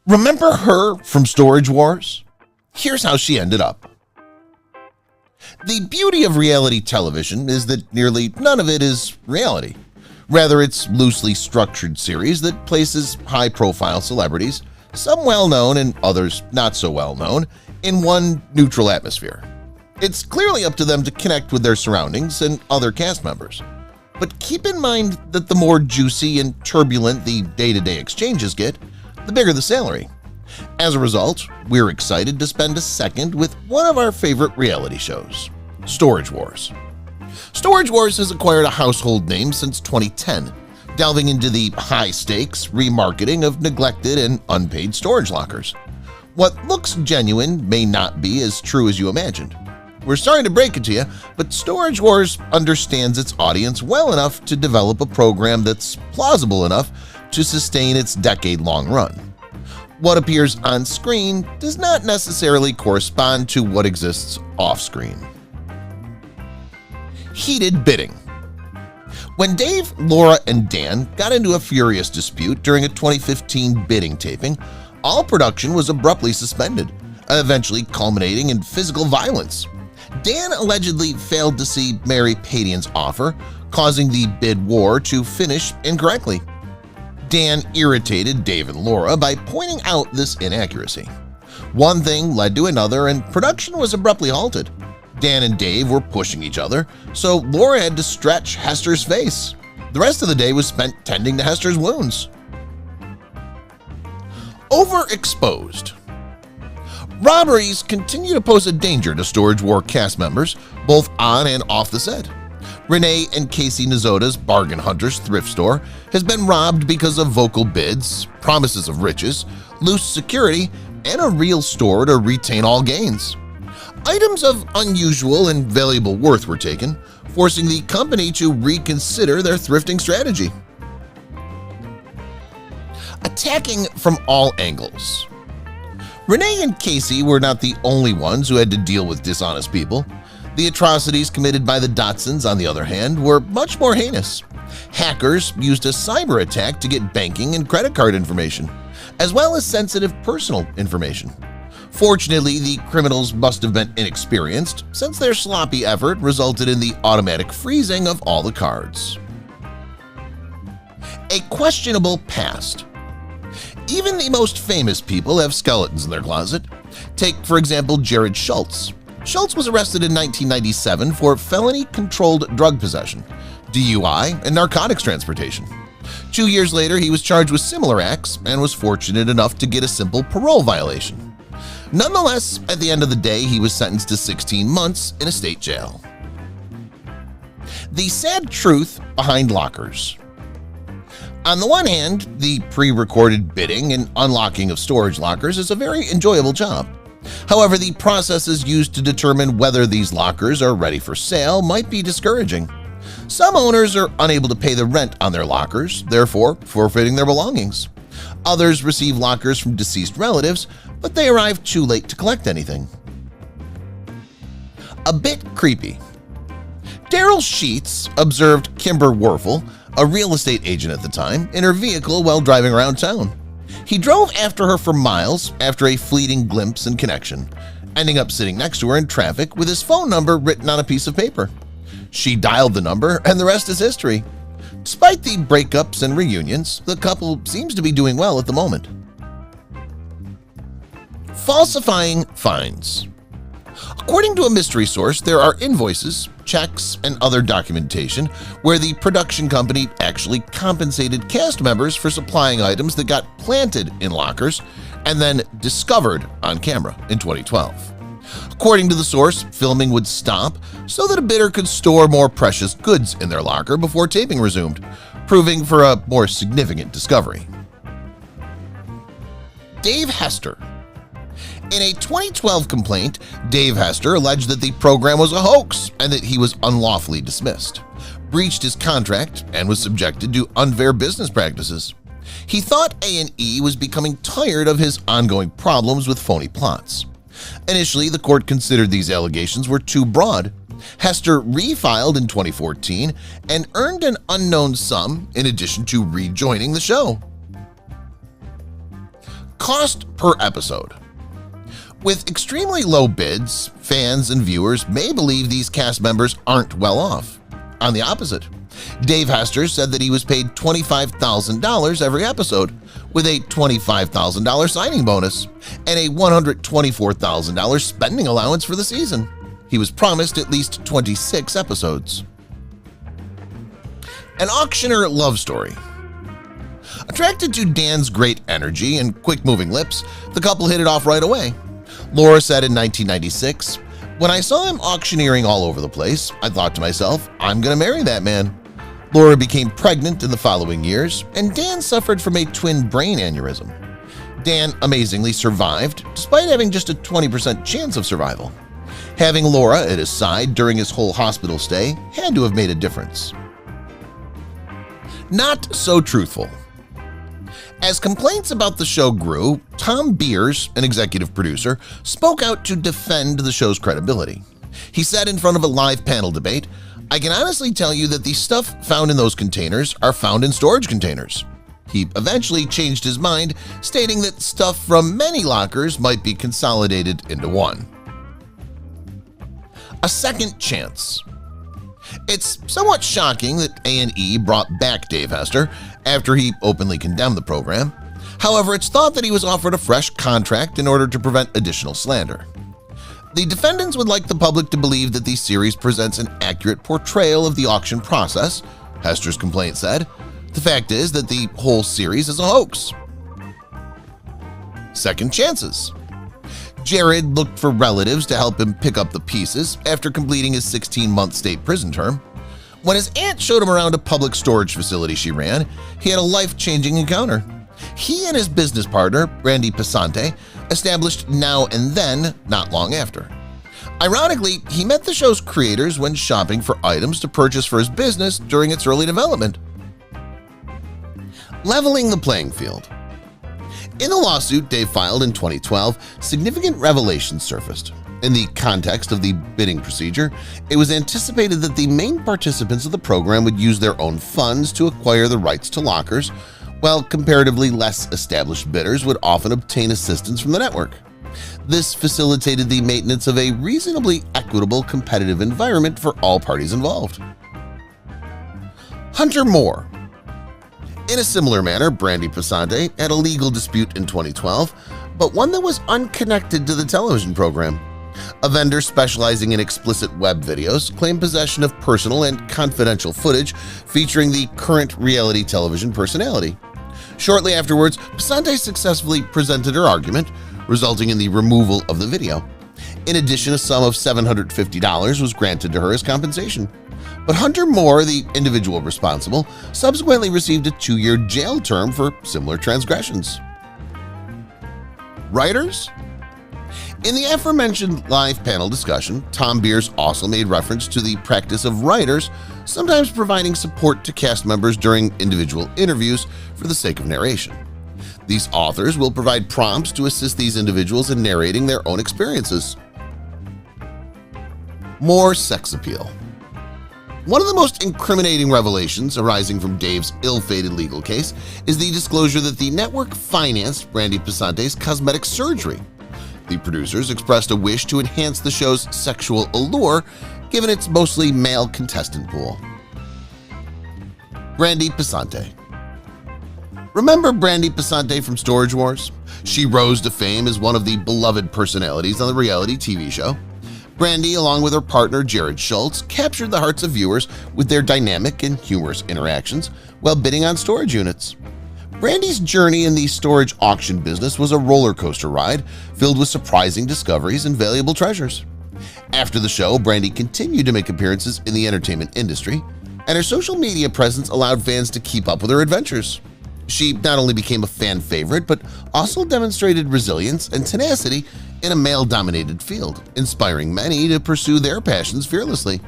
Remember her from Storage Wars? Here's how she ended up. The beauty of reality television is that nearly none of it is reality. Rather, it's loosely structured series that places high-profile celebrities, some well-known and others not so well-known, in one neutral atmosphere. It's clearly up to them to connect with their surroundings and other cast members. But keep in mind that the more juicy and turbulent the day-to-day exchanges get, the bigger the salary. As a result, we're excited to spend a second with one of our favorite reality shows, Storage Wars. Storage Wars has acquired a household name since 2010, delving into the high-stakes remarketing of neglected and unpaid storage lockers. What looks genuine may not be as true as you imagined. We're sorry to break it to you, but Storage Wars understands its audience well enough to develop a program that's plausible enough to sustain its decade-long run. What appears on screen does not necessarily correspond to what exists off-screen. Heated bidding. When Dave, Laura, and Dan got into a furious dispute during a 2015 bidding taping, all production was abruptly suspended, eventually culminating in physical violence. Dan allegedly failed to see Mary Padian's offer, causing the bid war to finish incorrectly. Dan irritated Dave and Laura by pointing out this inaccuracy. One thing led to another and production was abruptly halted. Dan and Dave were pushing each other, so Laura had to stretch Hester's face. The rest of the day was spent tending to Hester's wounds. Overexposed. Robberies continue to pose a danger to Storage War cast members, both on and off the set. Renee and Casey Nizota's Bargain Hunters thrift store has been robbed because of vocal bids, promises of riches, loose security, and a real store to retain all gains. Items of unusual and valuable worth were taken, forcing the company to reconsider their thrifting strategy. Attacking from all angles. Renee and Casey were not the only ones who had to deal with dishonest people. The atrocities committed by the Dotsons, on the other hand, were much more heinous. Hackers used a cyber attack to get banking and credit card information, as well as sensitive personal information. Fortunately, the criminals must have been inexperienced, since their sloppy effort resulted in the automatic freezing of all the cards. A questionable past. Even the most famous people have skeletons in their closet. Take, for example, Jared Schultz. Schultz was arrested in 1997 for felony-controlled drug possession, DUI, and narcotics transportation. 2 years later, he was charged with similar acts and was fortunate enough to get a simple parole violation. Nonetheless, at the end of the day, he was sentenced to 16 months in a state jail. The sad truth behind lockers. On the one hand, the pre-recorded bidding and unlocking of storage lockers is a very enjoyable job. However, the processes used to determine whether these lockers are ready for sale might be discouraging. Some owners are unable to pay the rent on their lockers, therefore forfeiting their belongings. Others receive lockers from deceased relatives, but they arrive too late to collect anything. A bit creepy. Daryl Sheets observed Kimber Werfel, a real estate agent at the time, in her vehicle while driving around town. He drove after her for miles after a fleeting glimpse and connection, ending up sitting next to her in traffic with his phone number written on a piece of paper. She dialed the number, and the rest is history. Despite the breakups and reunions, the couple seems to be doing well at the moment. Falsifying fines. According to a mystery source, there are invoices, checks, and other documentation where the production company actually compensated cast members for supplying items that got planted in lockers and then discovered on camera in 2012. According to the source, filming would stop so that a bidder could store more precious goods in their locker before taping resumed, proving for a more significant discovery. Dave Hester. In a 2012 complaint, Dave Hester alleged that the program was a hoax and that he was unlawfully dismissed, breached his contract, and was subjected to unfair business practices. He thought A&E was becoming tired of his ongoing problems with phony plots. Initially, the court considered these allegations were too broad. Hester refiled in 2014 and earned an unknown sum in addition to rejoining the show. Cost per episode. With extremely low bids, fans and viewers may believe these cast members aren't well off. On the opposite, Dave Hester said that he was paid $25,000 every episode, with a $25,000 signing bonus and a $124,000 spending allowance for the season. He was promised at least 26 episodes. An auctioneer love story. Attracted to Dan's great energy and quick-moving lips, the couple hit it off right away. Laura said in 1996, "When I saw him auctioneering all over the place, I thought to myself, I'm gonna marry that man." Laura became pregnant in the following years, and Dan suffered from a twin brain aneurysm. Dan amazingly survived, despite having just a 20% chance of survival. Having Laura at his side during his whole hospital stay had to have made a difference. Not so truthful. As complaints about the show grew, Tom Beers, an executive producer, spoke out to defend the show's credibility. He said in front of a live panel debate, "I can honestly tell you that the stuff found in those containers are found in storage containers." He eventually changed his mind, stating that stuff from many lockers might be consolidated into one. A second chance. It's somewhat shocking that A&E brought back Dave Hester after he openly condemned the program. However, it's thought that he was offered a fresh contract in order to prevent additional slander. The defendants would like the public to believe that the series presents an accurate portrayal of the auction process, Hester's complaint said. The fact is that the whole series is a hoax. Second chances. Jared looked for relatives to help him pick up the pieces after completing his 16-month state prison term. When his aunt showed him around a public storage facility she ran, he had a life-changing encounter. He and his business partner, Brandy established Now and Then not long after. Ironically, he met the show's creators when shopping for items to purchase for his business during its early development. Leveling the playing field. In the lawsuit Dave filed in 2012, significant revelations surfaced. In the context of the bidding procedure, it was anticipated that the main participants of the program would use their own funds to acquire the rights to lockers, while comparatively less established bidders would often obtain assistance from the network. This facilitated the maintenance of a reasonably equitable competitive environment for all parties involved. Hunter Moore. In a similar manner, Brandy had a legal dispute in 2012, but one that was unconnected to the television program. A vendor specializing in explicit web videos claimed possession of personal and confidential footage featuring the current reality television personality. Shortly afterwards, Pisante successfully presented her argument, resulting in the removal of the video. In addition, a sum of $750 was granted to her as compensation. But Hunter Moore, the individual responsible, subsequently received a 2-year jail term for similar transgressions. Writers? In the aforementioned live panel discussion, Tom Beers also made reference to the practice of writers sometimes providing support to cast members during individual interviews for the sake of narration. These authors will provide prompts to assist these individuals in narrating their own experiences. More sex appeal. One of the most incriminating revelations arising from Dave's ill-fated legal case is the disclosure that the network financed Brandy Pisante's cosmetic surgery. The producers expressed a wish to enhance the show's sexual allure given its mostly male contestant pool. Brandy Pisante. Remember Brandy Pisante from Storage Wars? She rose to fame as one of the beloved personalities on the reality TV show. Brandy, along with her partner Jared Schultz, captured the hearts of viewers with their dynamic and humorous interactions while bidding on storage units. Brandy's journey in the storage auction business was a roller coaster ride filled with surprising discoveries and valuable treasures. After the show, Brandy continued to make appearances in the entertainment industry, and her social media presence allowed fans to keep up with her adventures. She not only became a fan favorite, but also demonstrated resilience and tenacity in a male-dominated field, inspiring many to pursue their passions fearlessly.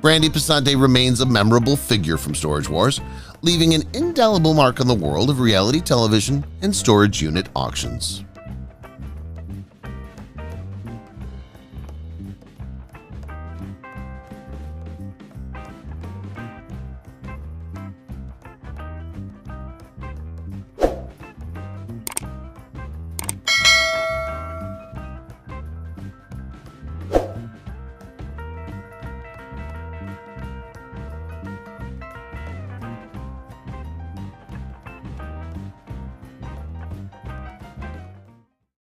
Brandy Pisante remains a memorable figure from Storage Wars, leaving an indelible mark on the world of reality television and storage unit auctions.